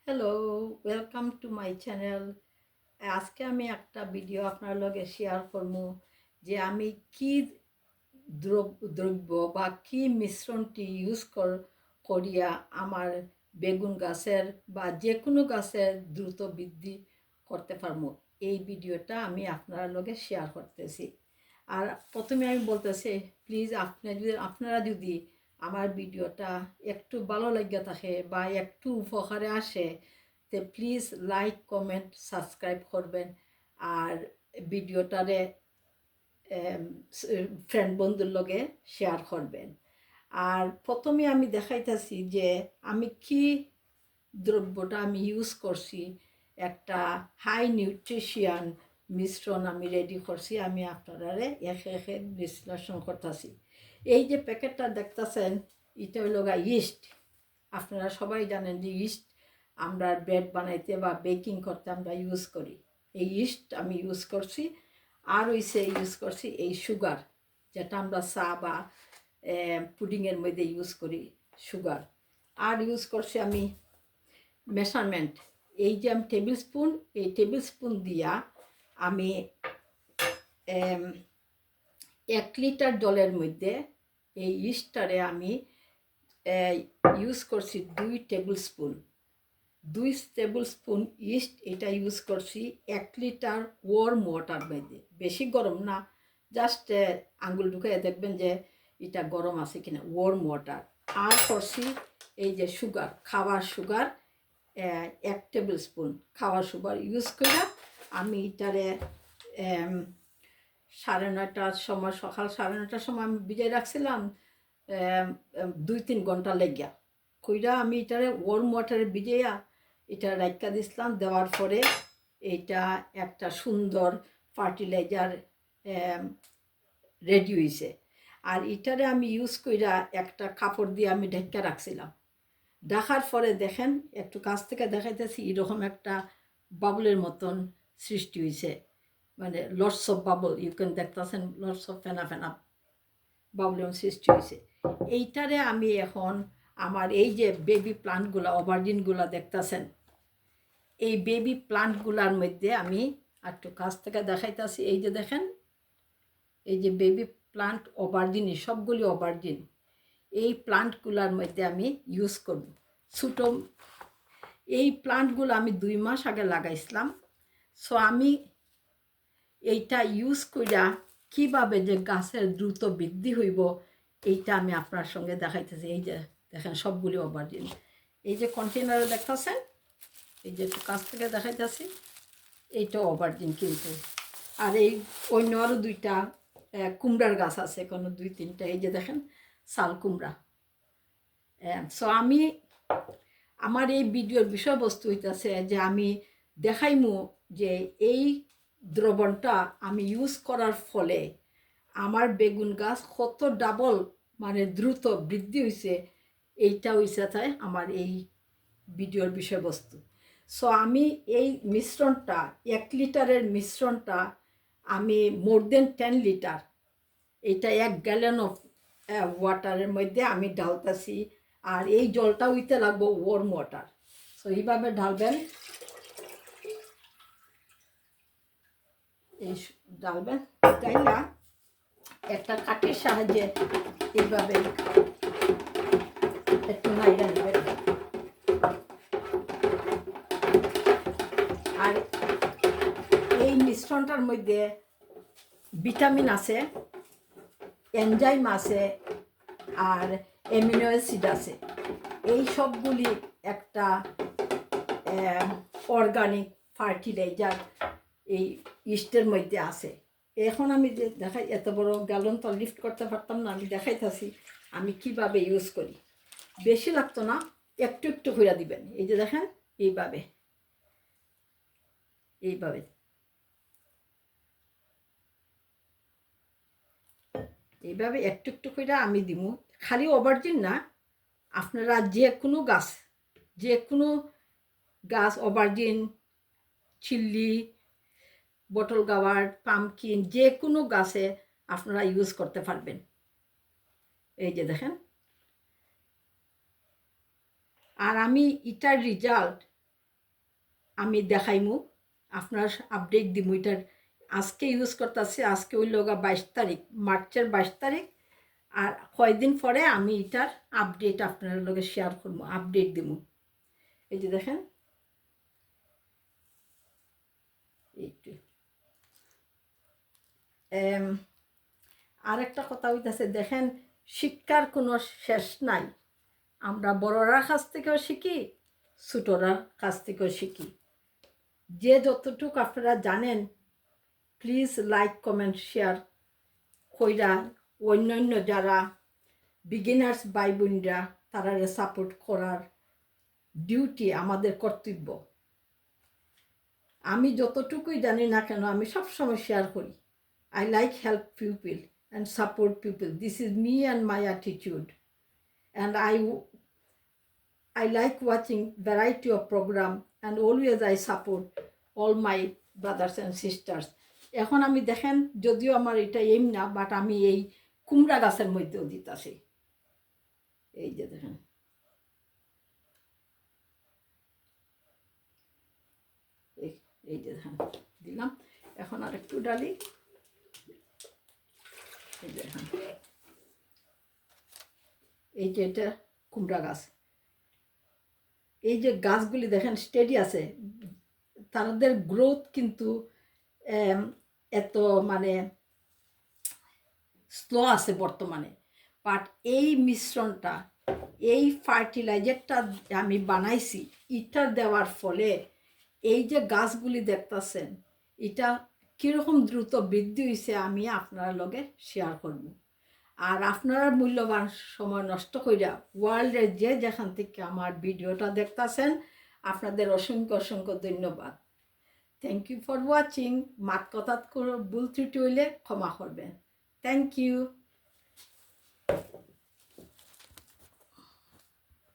Hello, welcome to my channel. আজকে আমি একটা ভিডিও আপনার লগে শেয়ার করবো যে আমি কি দ্রব্য বা কি মিশ্রণটি ইউজ করিয়া আমার বেগুন গাছের বা যে কোনো গাছের দ্রুত বৃদ্ধি করতে পারবো। এই ভিডিওটা আমি আপনার লগে শেয়ার করতেছি। আর প্রথমে আমি বলতেছি, প্লিজ আপনারা যদি আমার ভিডিওটা একটু ভালো লাগিয়া থাকে বা একটু উপকারে আসে, তে প্লিজ লাইক কমেন্ট সাবস্ক্রাইব করবেন। আর ভিডিওটারে ফ্রেন্ড বন্ধুর লগে শেয়ার করবেন। আর প্রথমে আমি দেখাইতেছি যে আমি কি দ্রব্যটা আমি ইউজ করছি। একটা হাই নিউট্রিশিয়ান মিশ্রণ আমি রেডি করছি। আমি আপনারা একে একে বিশ্লেষণ করতেছি। এই যে প্যাকেটটা দেখতেছেন, এটা হইল ইস্ট। আপনারা সবাই জানেন যে ইস্ট আমরা ব্রেড বানাইতে বা বেকিং করতে আমরা ইউজ করি। এই ইস্ট আমি ইউজ করছি। আর হইছে ইউজ করছি এই সুগার, যেটা আমরা চা বা পুডিংয়ের মধ্যে ইউজ করি, সুগার। আর ইউজ করছি আমি মেজারমেন্ট। এই যে আমি টেবিল স্পুন, এই টেবিল স্পুন দিয়া আমি 1 লিটার জলের মধ্যে এই ইস্টটারে আমি ইউজ করছি 2 table spoon. 2 table spoon east এটা ইউজ করছি 1 লিটার ওয়ার্ম ওয়াটার মধ্যে। বেশি গরম না, জাস্ট আঙ্গুল ঢুকাইয়া দেখবেন যে এটা গরম আছে কিনা, ওয়ার্ম ওয়াটার। আর করছি এই যে সুগার, খাওয়ার সুগার, 1 টেবিল স্পুন খাওয়ার সুগার ইউজ করে আমি এটারে 9:30টার সময়, সকাল 9:30টার সময় আমি ভিজাই রাখছিলাম 2-3 ঘন্টা লেগিয়া। কইরা আমি এটারে ওয়ার্ম ওয়াটারে ভিজাইয়া এটা রাখা দিছিলাম। দেওয়ার পরে এটা একটা সুন্দর ফার্টিলাইজার রেডি হয়েছে। আর এটারে আমি ইউজ কইরা একটা কাপড় দিয়ে আমি ঢেকে রাখছিলাম। ঢাকার পরে দেখেন, একটু কাছ থেকে দেখাইতেছি, এরকম একটা বাবলের মতন সৃষ্টি হয়েছে। মানে lots of bubble, you can দেখতেছেন লটস অফ ফেনা ফেনা বাবলের সৃষ্টি হয়েছে। এইটারে আমি এখন আমার এই যে বেবি প্লান্টগুলা, অভারজিনগুলা দেখতেছেন, এই বেবি প্লান্টগুলার মধ্যে আমি একটু কাছ থেকে দেখাইতেছি। এই যে দেখেন, এই যে বেবি প্লান্ট অভারজিন, সবগুলি অভারজিন। এই প্লান্টগুলার মধ্যে আমি ইউজ করব। ছোটো এই প্লান্টগুলো আমি 2 মাস আগে লাগাইছিলাম। সো আমি এইটা ইউজ কইরা কিভাবে যে গাছের দ্রুত বৃদ্ধি হইব, এইটা আমি আপনার সঙ্গে দেখাইতেছি। এই যে দেখেন, সবগুলি অভারজিন। এই যে কন্টেনারে দেখতেছেন, এই যে একটু কাছ থেকে দেখাইতেছি, এইটা অভারজিন কিন্তু। আর এই অন্য আরও 2টা কুমড়ার গাছ আছে, কোনো 2-3টা। এই যে দেখেন, শাল কুমড়া। সো আমি আমার এই ভিডিওর বিষয়বস্তু হইতেছে যে আমি দেখাইমু যে এই দ্রবণটা আমি ইউজ করার ফলে আমার বেগুন গাছ কত ডাবল মানে দ্রুত বৃদ্ধি হয়েছে। এইটা হইছে তাই আমার এই ভিডিওর বিষয়বস্তু। সো আমি এই মিশ্রণটা, 1 লিটারের মিশ্রণটা আমি মোর দেন 10 লিটার, এটা 1 গ্যালন অফ ওয়াটারের মধ্যে আমি ঢালতেছি। আর এই জলটা হইতে লাগবো ওয়ার্ম ওয়াটার। সো এইভাবে ঢালবেন, এই ঢালবেন, ঢাইলা একটা কাঠির সাহায্যে এইভাবে একটু নাইড়া নেবেন। আর এই মিশ্রণটার মধ্যে ভিটামিন আছে, এনজাইম আছে, আর অ্যামিনো অ্যাসিড আছে। এই সবগুলি একটা অর্গানিক ফার্টিলাইজার এই ইস্টের মধ্যে আছে। এখন আমি যে দেখাই, এত বড় গ্যালন তো লিফট করতে পারতাম না, আমি দেখাইতেছি আমি কিভাবে ইউজ করি। বেশি লাগতো না, একটু একটু করে দিবেন। এই যে দেখেন, এইভাবে এইভাবে এইভাবে একটু একটু করে আমি দিব। খালি অভারজিন না, আপনারা যে কোনো গাছ, অভারজিন, চিল্লি, বটল গাওয়ার্ড, পামকিন, যে কোনো গাছে আপনারা ইউজ করতে পারবেন। এই যে দেখেন। আর আমি এটার রেজাল্ট আমি দেখাইমু, আপনার আপডেট দিমু। এটার আজকে ইউজ করতেছি, আজকে হইল 22 তারিখ, মার্চের 22 তারিখ। আর কয়দিন পরে আমি এটার আপডেট আপনার লগে শেয়ার করবো, আপডেট দিমু। এই যে দেখেন, এইটু আর একটা কথা হইতেছে, দেখেন শিক্ষার কোনো শেষ নাই। আমরা বড়রা কাছ থেকেও শিখি, ছোটরা কাছ থেকেও শিখি। যে যতটুকু আপনারা জানেন, প্লিজ লাইক কমেন্ট শেয়ার কইরা অন্যান্য যারা বিগিনার্স ভাই বোনরা তারা সাপোর্ট করার ডিউটি আমাদের কর্তব্য। আমি যতটুকুই জানি না কেন আমি সবসময় শেয়ার করি। I like help people and support people. This is me and my attitude. And I like watching variety of program and always I support all my brothers and sisters. এখন আমি দেখেন, যদিও আমার এটা এম না, but আমি এই কুমড়া গাছের মধ্যেও দিতাছি। এই যে দেখেন, এই যে দেখেন দিলাম। এখন আর একটু ডালি। এই যে দেখেন, এই যে এটা কুমড়া গাছ। এই যে গাছগুলি দেখেন স্টেডি আছে, তাদের গ্রোথ কিন্তু এত মানে স্লো আছে বর্তমানে। বাট এই মিশ্রণটা, এই ফার্টিলাইজারটা আমি বানাইছি, এটা দেওয়ার ফলে এই যে গাছগুলি দেখতেছেন, এটা কীরকম দ্রুত বৃদ্ধি হয়েছে আমি আপনার লগে শেয়ার করব। আর আপনারা মূল্যবান সময় নষ্ট কইরা ওয়ার্ল্ডের যে যেখান থেকে আমার ভিডিওটা দেখতেছেন, আপনাদের অসংখ্য অসংখ্য ধন্যবাদ। Thank you for watching. মাত কথা ভুল ত্রুটি হইলে ক্ষমা করবেন। Thank you.